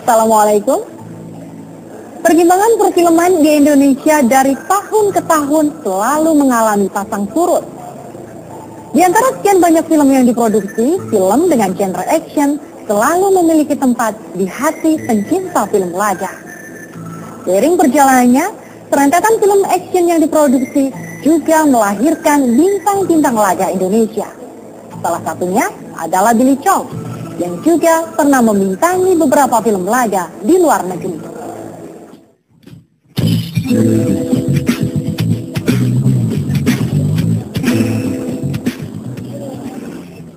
Assalamualaikum. Perkembangan perfilman di Indonesia dari tahun ke tahun selalu mengalami pasang surut. Di antara sekian banyak film yang diproduksi, film dengan genre action selalu memiliki tempat di hati pencinta film laga. Seiring perjalanannya, rentetan film action yang diproduksi juga melahirkan bintang-bintang laga Indonesia. Salah satunya adalah Billy Chong, yang juga pernah membintangi beberapa film laga di luar negeri.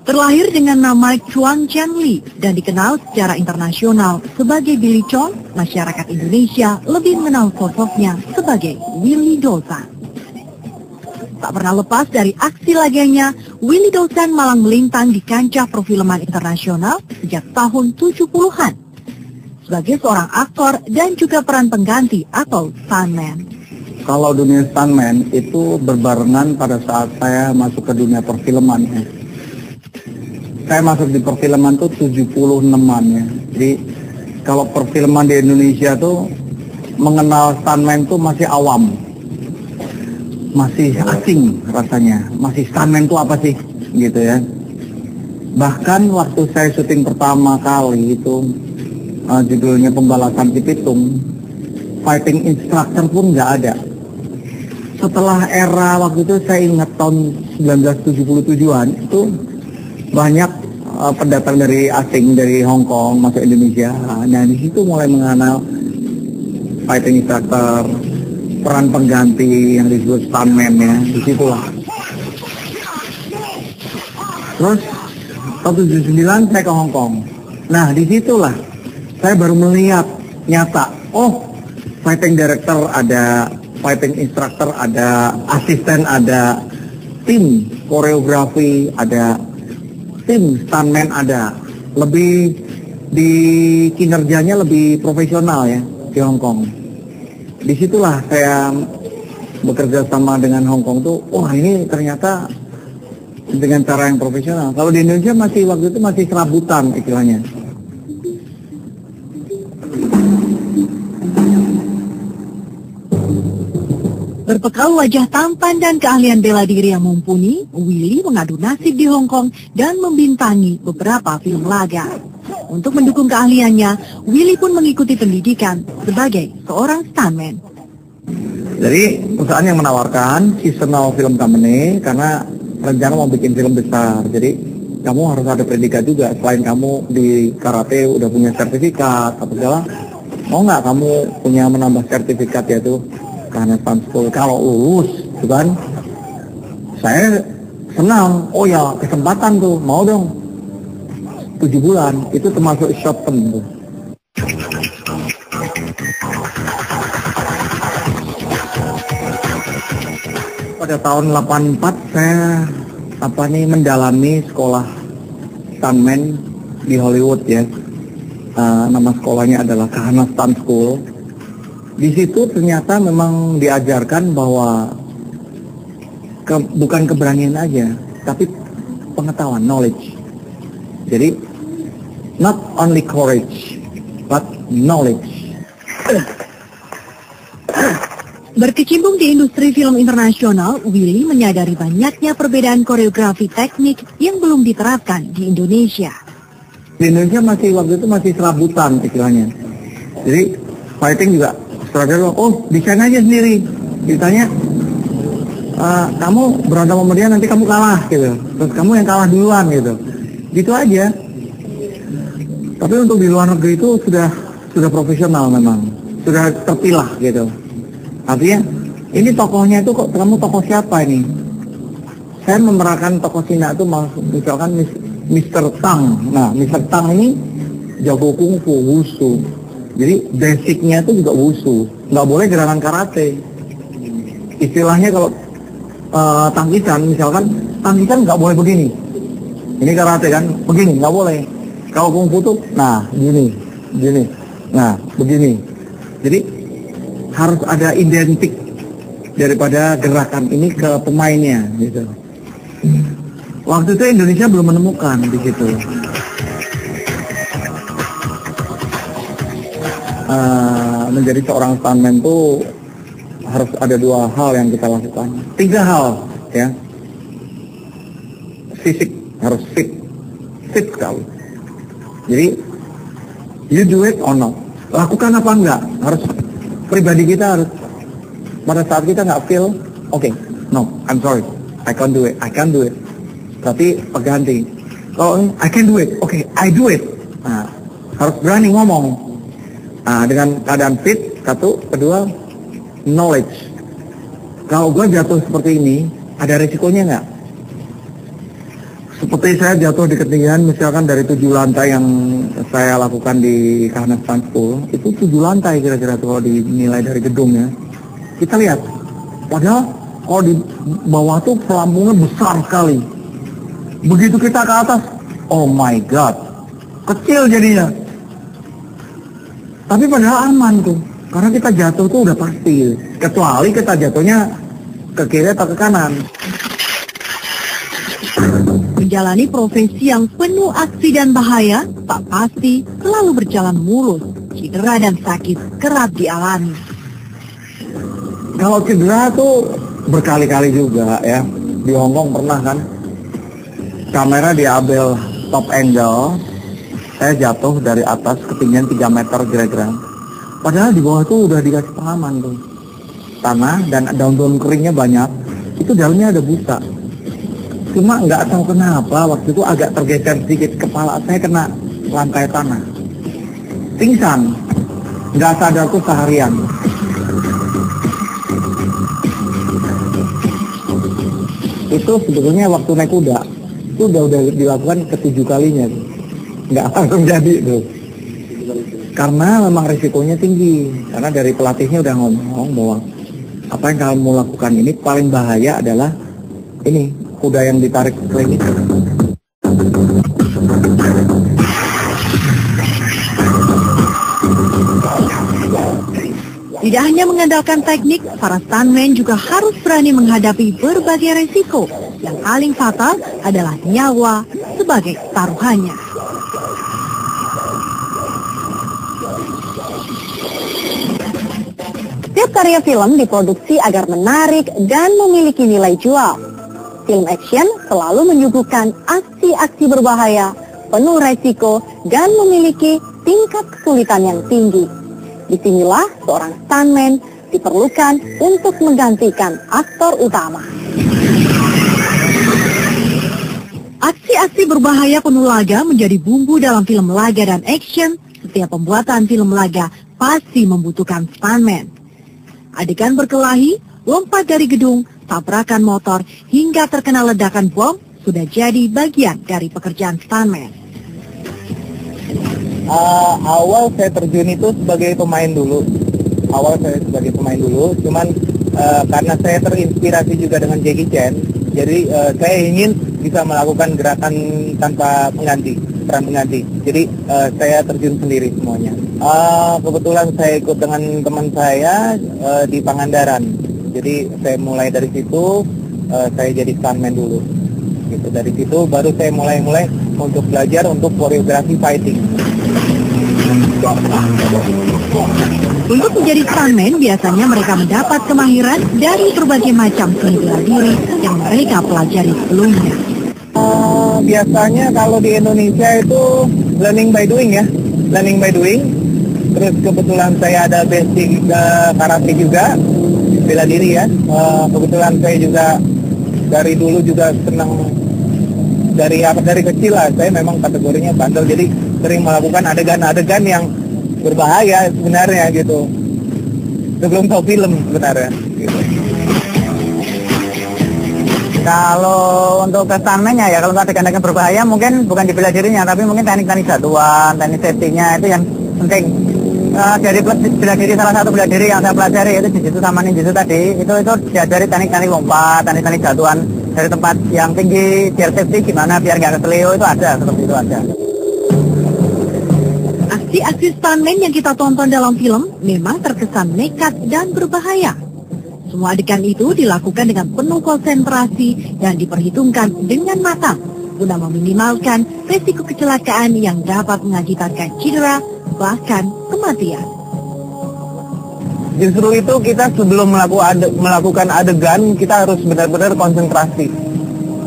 Terlahir dengan nama Chuang Chen-li dan dikenal secara internasional sebagai Billy Chong, masyarakat Indonesia lebih mengenal sosoknya sebagai Willy Dawson. Tak pernah lepas dari aksi laganya, Willy Dawson malang melintang di kancah perfilman internasional sejak tahun 70-an sebagai seorang aktor dan juga peran pengganti atau stuntman. Kalau dunia stuntman itu berbarengan pada saat saya masuk ke dunia perfilman ya. Saya masuk di perfilman tuh 76-an ya. Jadi kalau perfilman di Indonesia tuh mengenal stuntman tuh masih awam. Masih asing rasanya. Masih stuntman tuh apa sih gitu ya. Bahkan waktu saya syuting pertama kali itu judulnya Pembalasan Cipitung, fighting instructor pun nggak ada. Setelah era waktu itu saya ingat tahun 1977-an itu banyak pendatang dari asing dari Hong Kong masuk Indonesia. Nah di situ mulai mengenal fighting instructor, peran pengganti yang disebut stuntman ya, disitulah. Terus tahun 79 saya ke Hong Kong. Nah disitulah saya baru melihat nyata, oh fighting director ada, fighting instructor ada, asisten ada, tim koreografi ada, tim stuntman ada, lebih di kinerjanya lebih profesional ya di Hong Kong. Disitulah saya bekerja sama dengan Hong Kong tuh, wah ini ternyata dengan cara yang profesional. Kalau di Indonesia masih waktu itu masih serabutan istilahnya. Berbekal wajah tampan dan keahlian bela diri yang mumpuni, Willy mengadu nasib di Hong Kong dan membintangi beberapa film laga. Untuk mendukung keahliannya, Willy pun mengikuti pendidikan sebagai seorang stuntman. Jadi perusahaan yang menawarkan seasonal film company karena rencana mau bikin film besar. Jadi kamu harus ada predikat juga. Selain kamu di karate udah punya sertifikat atau segala, mau nggak kamu punya menambah sertifikat yaitu karena stunt school. Kalau lulus, gitu kan, saya senang. Oh ya, kesempatan tuh, mau dong. 7 bulan, itu termasuk short term tuh. Pada tahun 84 saya mendalami sekolah stuntman di Hollywood ya. Nama sekolahnya adalah Kahana Stunt School. Di situ ternyata memang diajarkan bahwa bukan keberanian aja, tapi pengetahuan, knowledge. Jadi not only courage, but knowledge. Berkecimpung di industri film internasional, Willy menyadari banyaknya perbedaan koreografi teknik yang belum diterapkan di Indonesia. Di Indonesia masih waktu itu masih serabutan istilahnya. Jadi fighting juga sutradara, oh desain aja sendiri. Ditanya, kamu berantem sama dia nanti kamu kalah gitu. Terus kamu yang kalah duluan gitu. Gitu aja. Tapi untuk di luar negeri itu sudah profesional memang. Sudah terpilah gitu. Artinya, ini tokohnya itu kok kamu tokoh siapa ini? Saya memerankan tokoh Cina itu misalkan Mr. Tang. Nah, Mr. Tang ini jago kungfu, wushu. Jadi basicnya itu juga wushu, nggak boleh gerakan karate. Istilahnya kalau tangkisan, misalkan tangkisan nggak boleh begini. Ini karate kan, begini nggak boleh. Kalau kungfu tuh, nah gini, nah begini. Jadi harus ada identik daripada gerakan ini ke pemainnya, gitu. Waktu itu Indonesia belum menemukan di situ. menjadi seorang stuntman tuh harus ada 2 hal yang kita lakukan. 3 hal ya. Fisik harus fit sekali. Jadi you do it or not. Lakukan apa enggak? Harus pribadi kita harus pada saat kita nggak feel, okay, no, I'm sorry, I can't do it. Tapi pengganti. Kalau I can do it, okay, I do it. Nah, harus berani ngomong. Nah, dengan keadaan fit, satu, kedua, knowledge. Kalau gue jatuh seperti ini, ada resikonya nggak? Seperti saya jatuh di ketinggian, misalkan dari 7 lantai yang saya lakukan di Kahanas Stunt School, itu 7 lantai kira-kira tuh kalau dinilai dari gedungnya. Kita lihat, padahal kalau di bawah tuh pelampungnya besar sekali. Begitu kita ke atas, oh my god, kecil jadinya. Tapi padahal aman tuh, karena kita jatuh tuh udah pasti. Kecuali kita jatuhnya ke kiri atau ke kanan. Menjalani profesi yang penuh aksi dan bahaya, tak pasti selalu berjalan mulus. Cedera dan sakit kerap dialami. Kalau cedera tuh berkali-kali juga ya. Di Hongkong pernah kan, kamera diambil top angle, saya jatuh dari atas ketinggian 3 meter kira-kira. Padahal di bawah tuh udah dikasih pengaman tuh. Tanah dan daun-daun keringnya banyak, itu dalamnya ada busa. Cuma nggak tahu kenapa waktu itu agak tergeser sedikit, kepala saya kena lantai tanah. Pingsan, nggak sadar tuh seharian. Itu sebetulnya waktu naik kuda, itu udah dilakukan ke-7 kalinya. Nggak langsung jadi tuh. Karena memang risikonya tinggi. Karena dari pelatihnya udah ngomong bahwa apa yang kamu lakukan ini paling bahaya adalah ini, kuda yang ditarik ke ring itu. Tidak hanya mengandalkan teknik, para stuntman juga harus berani menghadapi berbagai resiko. Yang paling fatal adalah nyawa sebagai taruhannya. Setiap karya film diproduksi agar menarik dan memiliki nilai jual. Film action selalu menyuguhkan aksi-aksi berbahaya, penuh resiko, dan memiliki tingkat kesulitan yang tinggi. Disinilah seorang stuntman diperlukan untuk menggantikan aktor utama. Aksi-aksi berbahaya penuh laga menjadi bumbu dalam film laga dan action. Setiap pembuatan film laga pasti membutuhkan stuntman. Adegan berkelahi, lompat dari gedung, tabrakan motor, hingga terkena ledakan bom sudah jadi bagian dari pekerjaan stuntman. Awal saya terjun itu sebagai pemain dulu. Cuman karena saya terinspirasi juga dengan Jackie Chan, jadi saya ingin bisa melakukan gerakan tanpa peran pengganti. Jadi saya terjun sendiri semuanya. Kebetulan saya ikut dengan teman saya di Pangandaran. Jadi saya mulai dari situ, saya jadi stuntman dulu. Gitu. Dari situ baru saya mulai untuk belajar untuk koreografi fighting. Untuk menjadi stuntman, biasanya mereka mendapat kemahiran dari berbagai macam seni bela diri yang mereka pelajari sebelumnya. Biasanya kalau di Indonesia itu learning by doing ya, Terus kebetulan saya ada basic karate juga, bela diri ya. Kebetulan saya juga dari dulu juga senang dari kecil lah. Saya memang kategorinya bandel, jadi sering melakukan adegan-adegan yang berbahaya sebenarnya gitu. Sebelum tahu film sebenarnya. Gitu. Kalau untuk ke stuntman-nya ya, kalau adegan-adegan berbahaya mungkin bukan di bela dirinya, tapi mungkin teknik-teknik jatuhan, teknik safety-nya itu yang penting. Dari bela diri, salah satu bela diri yang saya pelajari itu jiu-jitsu sama ninjutsu tadi, itu diajari teknik-teknik lompat, teknik-teknik jatuhan dari tempat yang tinggi, biar safety gimana, biar nggak keselio, itu ada, seperti itu ada. Aksi-aksi stuntman yang kita tonton dalam film memang terkesan nekat dan berbahaya. Semua adegan itu dilakukan dengan penuh konsentrasi dan diperhitungkan dengan matang guna meminimalkan risiko kecelakaan yang dapat mengakibatkan cedera bahkan kematian. Justru itu kita sebelum melakukan adegan, kita harus benar-benar konsentrasi.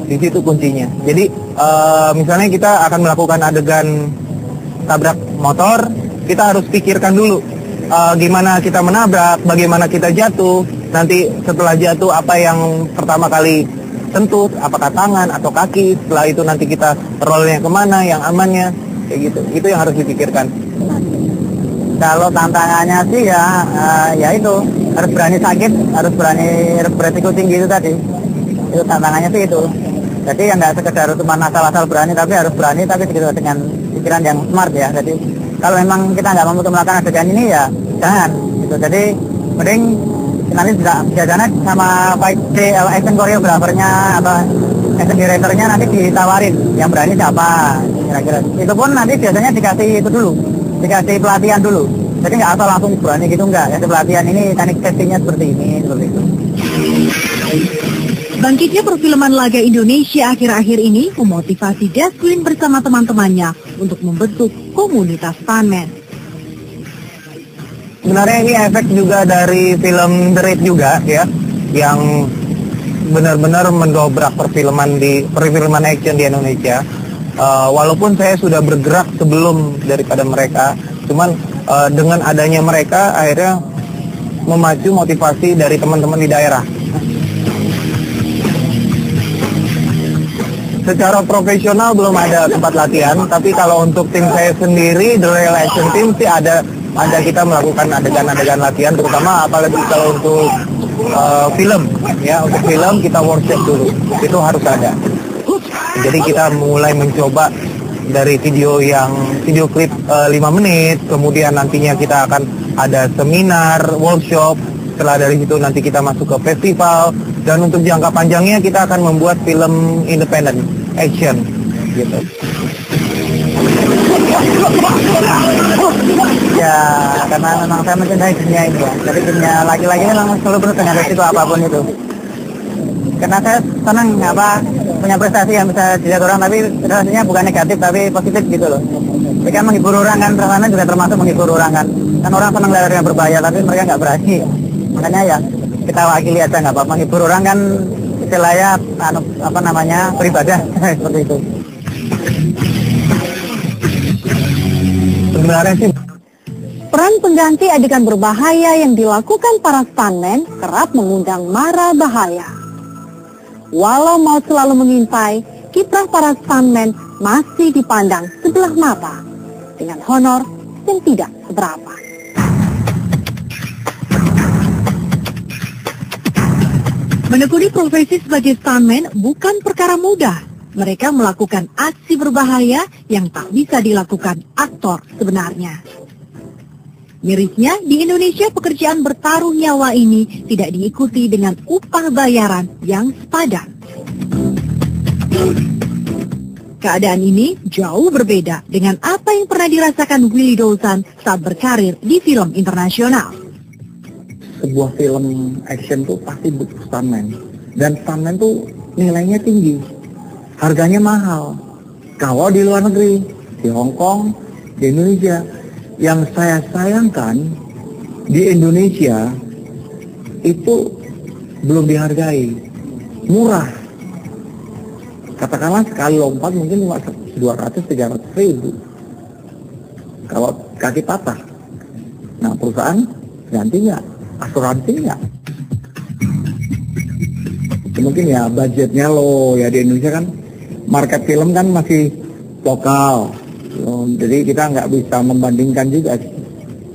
Di situ kuncinya. Jadi misalnya kita akan melakukan adegan tabrak motor, kita harus pikirkan dulu gimana kita menabrak, bagaimana kita jatuh. Nanti setelah jatuh apa yang pertama kali sentuh, apakah tangan atau kaki. Setelah itu nanti kita rollnya kemana, yang amannya, kayak gitu. Itu yang harus dipikirkan. Kalau tantangannya sih ya itu harus berani sakit, harus berani beresiko tinggi itu tadi. Itu tantangannya sih itu. Jadi yang nggak sekedar cuma asal-asal berani, tapi harus berani tapi dengan pikiran yang smart ya. Jadi kalau memang kita nggak mampu melakukan adegan ini ya jangan. Gitu. Jadi mending nanti biasanya sama action choreografernya atau action directornya nanti ditawarin yang berani siapa kira-kira. Itu pun nanti biasanya dikasih itu dulu, dikasih pelatihan dulu. Jadi nggak asal langsung berani gitu enggak. Kasih pelatihan ini teknik castingnya seperti ini, seperti itu. Bangkitnya perfilman laga Indonesia akhir-akhir ini memotivasi Desqueen bersama teman-temannya untuk membentuk komunitas stuntman. Sebenarnya ini efek juga dari film The Raid juga ya, yang benar-benar mendobrak perfilman action di Indonesia. Walaupun saya sudah bergerak sebelum daripada mereka, cuman dengan adanya mereka akhirnya memacu motivasi dari teman-teman di daerah. Secara profesional belum ada tempat latihan, tapi kalau untuk tim saya sendiri, The Real Action Team sih ada kita melakukan adegan-adegan latihan, terutama apalagi kalau untuk film, ya untuk film kita workshop dulu, itu harus ada. Jadi kita mulai mencoba dari video klip 5 menit, kemudian nantinya kita akan ada seminar, workshop. Setelah dari situ nanti kita masuk ke festival, dan untuk jangka panjangnya kita akan membuat film independen action gitu. Ya karena memang saya mencintai dunia ini ya. Jadi dunia laki-laki ini memang selalu penuh dengan resiko apapun itu. Karena saya senang punya prestasi yang bisa dilihat orang, tapi prestasinya bukan negatif tapi positif gitu loh. Mereka menghibur orang kan, ternyata juga termasuk menghibur orang kan. Kan orang senang lihat yang berbahaya tapi mereka nggak berani. Makanya ya kita wakili aja nggak apa-apa, menghibur orang kan istilahnya beribadah seperti itu. Sebenarnya sih Peran pengganti adegan berbahaya yang dilakukan para stuntman kerap mengundang mara bahaya. Walau maut selalu mengintai, kiprah para stuntman masih dipandang sebelah mata dengan honor yang tidak seberapa. Menekuni profesi sebagai stuntman bukan perkara mudah. Mereka melakukan aksi berbahaya yang tak bisa dilakukan aktor sebenarnya. Mirisnya, di Indonesia pekerjaan bertaruh nyawa ini tidak diikuti dengan upah bayaran yang sepadan. Keadaan ini jauh berbeda dengan apa yang pernah dirasakan Willy Dawson saat berkarir di film internasional. sebuah film action tuh pasti butuh stuntman, dan stuntman tuh nilainya tinggi, harganya mahal. Kalau di luar negeri, di Hong Kong, di Indonesia, yang saya sayangkan di Indonesia itu belum dihargai, murah. Katakanlah sekali lompat mungkin cuma 200-300 ribu kalau kaki patah. Nah, perusahaan ganti nggak? Asuransi nggak? Mungkin ya budgetnya loh, ya di Indonesia kan market film kan masih lokal, jadi kita nggak bisa membandingkan juga.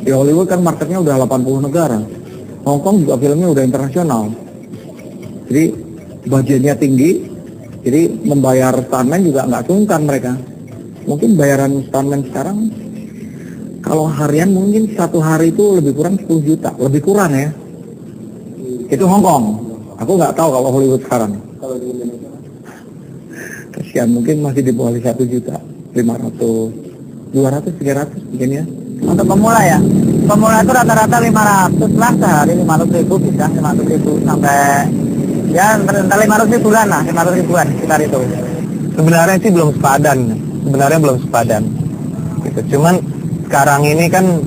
Di Hollywood kan marketnya udah 80 negara, Hong Kong juga filmnya udah internasional, jadi budgetnya tinggi, jadi membayar stuntman juga nggak sungkan mereka. Mungkin bayaran stuntman sekarang kalau harian mungkin satu hari itu lebih kurang 10 juta, lebih kurang ya. Itu Hong Kong. Aku nggak tahu kalau Hollywood sekarang. Kalau di Indonesia, kasihan mungkin masih di bawah 1 juta, 500, 200, 300 mungkin ya. Untuk pemula ya, pemula itu rata-rata 500 lah sehari, 500 ribu bisa, 500 ribu sampai ya antara 500 ribuan lah, 500 ribuan sekitar itu. Sebenarnya sih belum sepadan, gitu. Cuman sekarang ini kan,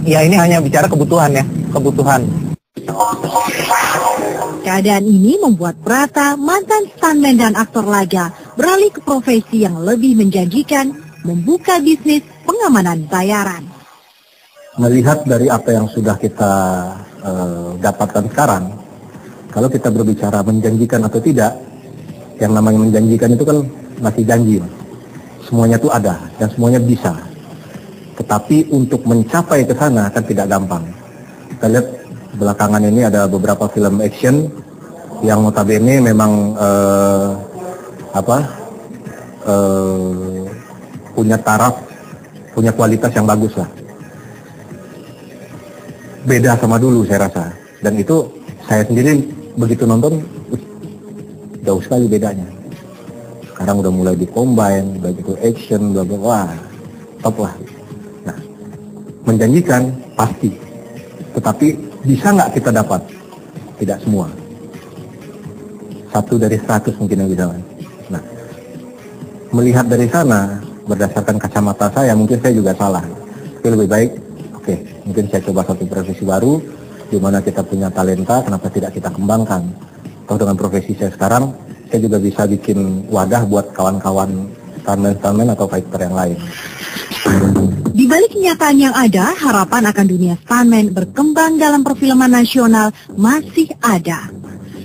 ya ini hanya bicara kebutuhan ya. kebutuhan. Keadaan ini membuat Prata, mantan stuntman dan aktor laga, beralih ke profesi yang lebih menjanjikan, membuka bisnis pengamanan bayaran. Melihat dari apa yang sudah kita dapatkan sekarang, kalau kita berbicara menjanjikan atau tidak, yang namanya menjanjikan itu kan masih janji. Semuanya itu ada dan semuanya bisa. Tetapi untuk mencapai ke sana kan tidak gampang. Kita lihat belakangan ini ada beberapa film action yang notabene memang punya taraf, punya kualitas yang bagus lah. Beda sama dulu saya rasa. Dan itu saya sendiri begitu nonton, jauh sekali bedanya. Sekarang udah mulai di-combine, udah gitu action, wah, top lah. Nah, menjanjikan pasti. Tetapi bisa nggak kita dapat? Tidak semua. 1 dari 100 mungkin yang bisa. Nah, melihat dari sana, berdasarkan kacamata saya, mungkin saya juga salah. Tapi lebih baik, oke, mungkin saya coba satu profesi baru, di mana kita punya talenta, kenapa tidak kita kembangkan? Atau dengan profesi saya sekarang, saya juga bisa bikin wadah buat kawan-kawan stuntman atau fighter yang lain. Di balik kenyataan yang ada, harapan akan dunia stuntman berkembang dalam perfilman nasional masih ada.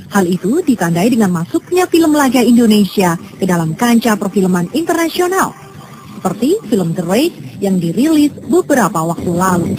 Hal itu ditandai dengan masuknya film laga Indonesia ke dalam kancah perfilman internasional, seperti film The Raid yang dirilis beberapa waktu lalu.